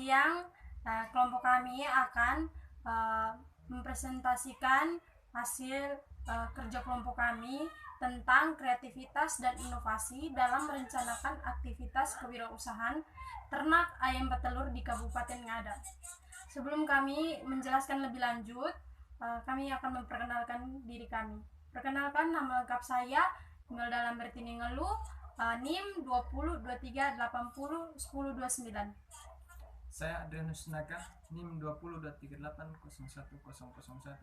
siang. Kelompok kami akan mempresentasikan hasil kerja kelompok kami tentang kreativitas dan inovasi dalam merencanakan aktivitas kewirausahaan ternak ayam petelur di Kabupaten Ngada. Sebelum kami menjelaskan lebih lanjut, kami akan memperkenalkan diri kami. Perkenalkan, nama lengkap saya Imelda Lambertini Ngeluh, NIM 20 23 80 10 29. Saya Adrianus Naga, NIM 20 23 8 01 001.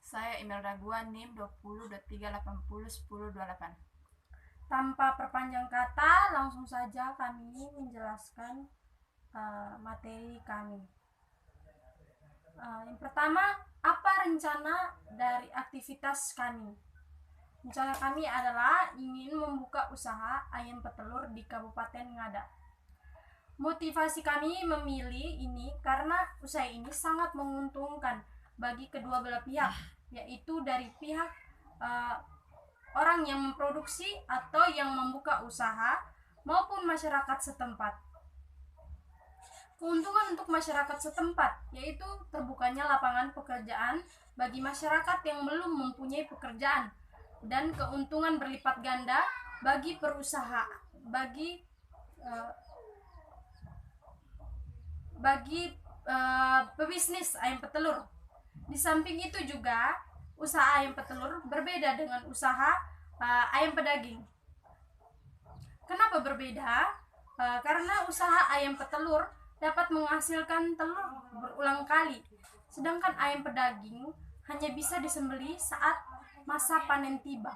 Saya Imelda Gua, NIM 20 23 80 10 28. Tanpa perpanjang kata, langsung saja kami menjelaskan materi kami. Yang pertama, apa rencana dari aktivitas kami? Rencana kami adalah ingin membuka usaha ayam petelur di Kabupaten Ngada. Motivasi kami memilih ini karena usaha ini sangat menguntungkan bagi kedua belah pihak, yaitu dari pihak orang yang memproduksi atau yang membuka usaha maupun masyarakat setempat. Keuntungan untuk masyarakat setempat yaitu terbukanya lapangan pekerjaan bagi masyarakat yang belum mempunyai pekerjaan, dan keuntungan berlipat ganda bagi perusahaan, bagi pebisnis ayam petelur. Di samping itu juga usaha ayam petelur berbeda dengan usaha ayam pedaging. Kenapa berbeda? Karena usaha ayam petelur dapat menghasilkan telur berulang kali, sedangkan ayam pedaging hanya bisa disembelih saat masa panen tiba.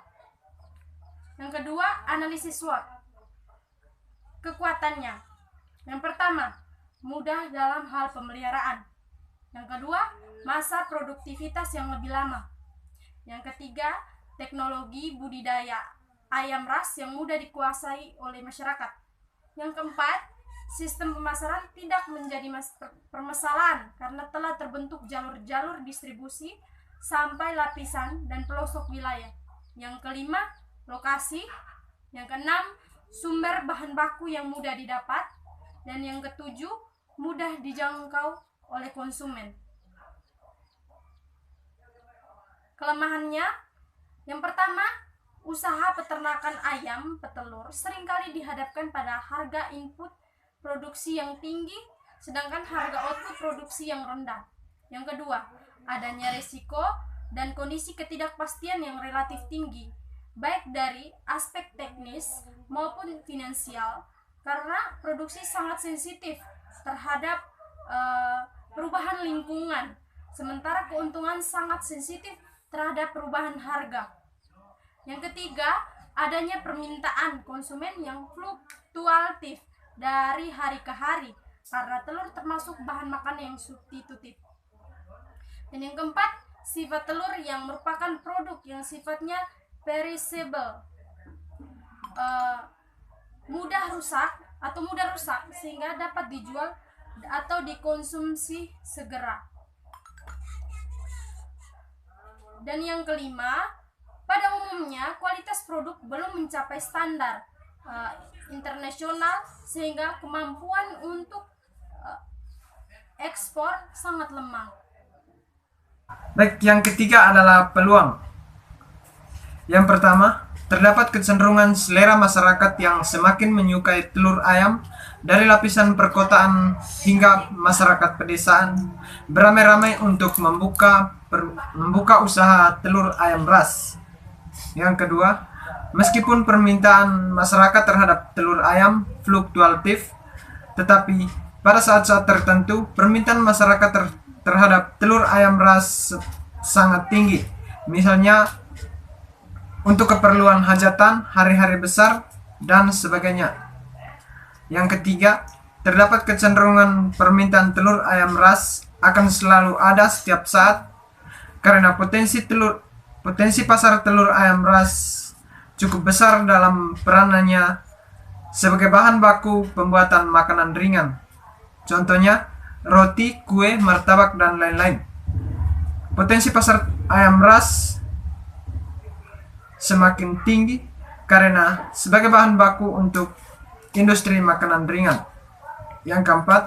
Yang kedua, analisis SWOT. Kekuatannya. Yang pertama, mudah dalam hal pemeliharaan. Yang kedua, masa produktivitas yang lebih lama. Yang ketiga, teknologi budidaya ayam ras yang mudah dikuasai oleh masyarakat. Yang keempat, sistem pemasaran tidak menjadi permasalahan karena telah terbentuk jalur-jalur distribusi sampai lapisan dan pelosok wilayah. Yang kelima, lokasi. Yang keenam, sumber bahan baku yang mudah didapat. Dan yang ketujuh, mudah dijangkau oleh konsumen. Kelemahannya, yang pertama, usaha peternakan ayam petelur seringkali dihadapkan pada harga input produksi yang tinggi, sedangkan harga output produksi yang rendah. Yang kedua, adanya risiko dan kondisi ketidakpastian yang relatif tinggi, baik dari aspek teknis maupun finansial, karena produksi sangat sensitif terhadap perubahan lingkungan, sementara keuntungan sangat sensitif terhadap perubahan harga. Yang ketiga, adanya permintaan konsumen yang fluktuatif dari hari ke hari, karena telur termasuk bahan makanan yang substitutif. Dan yang keempat, sifat telur yang merupakan produk yang sifatnya perishable, mudah rusak sehingga dapat dijual atau dikonsumsi segera. Dan yang kelima, pada umumnya kualitas produk belum mencapai standar internasional sehingga kemampuan untuk ekspor sangat lemah. Baik, yang ketiga adalah peluang. Yang pertama, terdapat kecenderungan selera masyarakat yang semakin menyukai telur ayam dari lapisan perkotaan hingga masyarakat pedesaan beramai-ramai untuk membuka usaha telur ayam ras. Yang kedua, meskipun permintaan masyarakat terhadap telur ayam fluktuatif, tetapi pada saat-saat tertentu permintaan masyarakat terhadap telur ayam ras sangat tinggi. Misalnya untuk keperluan hajatan, hari-hari besar, dan sebagainya. Yang ketiga, terdapat kecenderungan permintaan telur ayam ras akan selalu ada setiap saat karena potensi pasar telur ayam ras cukup besar dalam peranannya sebagai bahan baku pembuatan makanan ringan. Contohnya, roti, kue, martabak, dan lain-lain. Potensi pasar ayam ras semakin tinggi karena sebagai bahan baku untuk industri makanan ringan. Yang keempat,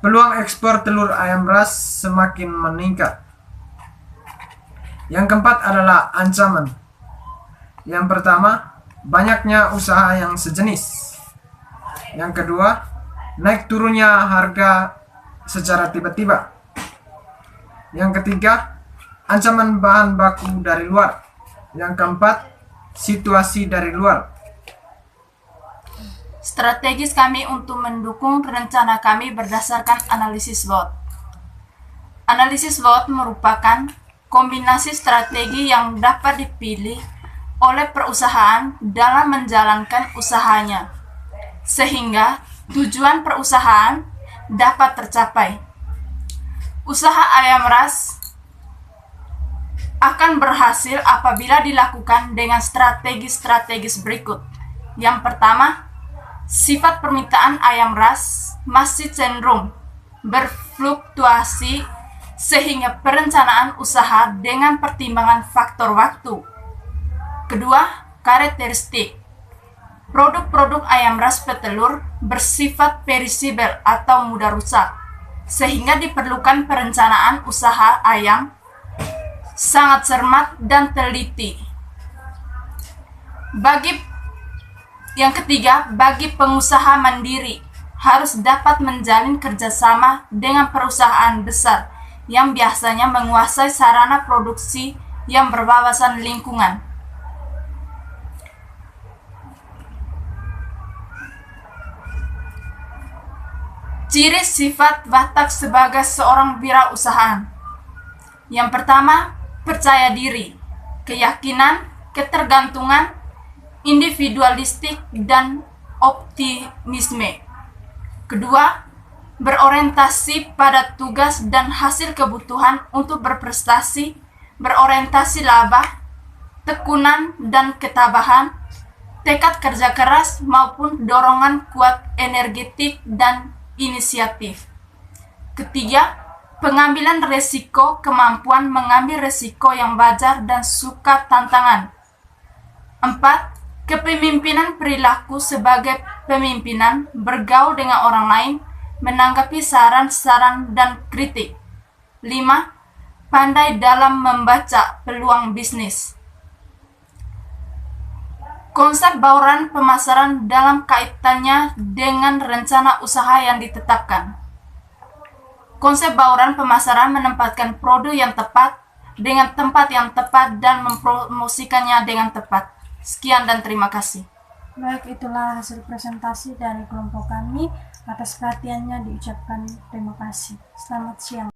peluang ekspor telur ayam ras semakin meningkat. Yang keempat adalah ancaman. Yang pertama, banyaknya usaha yang sejenis. Yang kedua, naik turunnya harga secara tiba-tiba. Yang ketiga, ancaman bahan baku dari luar. Yang keempat, situasi dari luar. Strategis kami untuk mendukung rencana kami berdasarkan analisis SWOT. Analisis SWOT merupakan kombinasi strategi yang dapat dipilih oleh perusahaan dalam menjalankan usahanya, sehingga tujuan perusahaan dapat tercapai. Usaha ayam ras akan berhasil apabila dilakukan dengan strategi-strategis berikut. Yang pertama, sifat permintaan ayam ras masih cenderung berfluktuasi sehingga perencanaan usaha dengan pertimbangan faktor waktu. Kedua, karakteristik. Produk-produk ayam ras petelur bersifat perisibel atau mudah rusak, sehingga diperlukan perencanaan usaha ayam sangat cermat dan teliti. Yang ketiga, bagi pengusaha mandiri harus dapat menjalin kerjasama dengan perusahaan besar yang biasanya menguasai sarana produksi yang berwawasan lingkungan. Ciri sifat watak sebagai seorang wirausahaan. Yang pertama, percaya diri, keyakinan, ketergantungan, individualistik, dan optimisme. Kedua, berorientasi pada tugas dan hasil kebutuhan untuk berprestasi, berorientasi laba, tekunan dan ketabahan, tekad kerja keras maupun dorongan kuat energetik dan inisiatif. Ketiga, pengambilan resiko, kemampuan mengambil resiko yang wajar dan suka tantangan. 4. Kepemimpinan perilaku sebagai pemimpinan, bergaul dengan orang lain, menanggapi saran-saran dan kritik. 5. Pandai dalam membaca peluang bisnis. Konsep bauran pemasaran dalam kaitannya dengan rencana usaha yang ditetapkan. Konsep bauran pemasaran menempatkan produk yang tepat dengan tempat yang tepat dan mempromosikannya dengan tepat. Sekian dan terima kasih. Baik, itulah hasil presentasi dari kelompok kami. Atas perhatiannya diucapkan terima kasih. Selamat siang.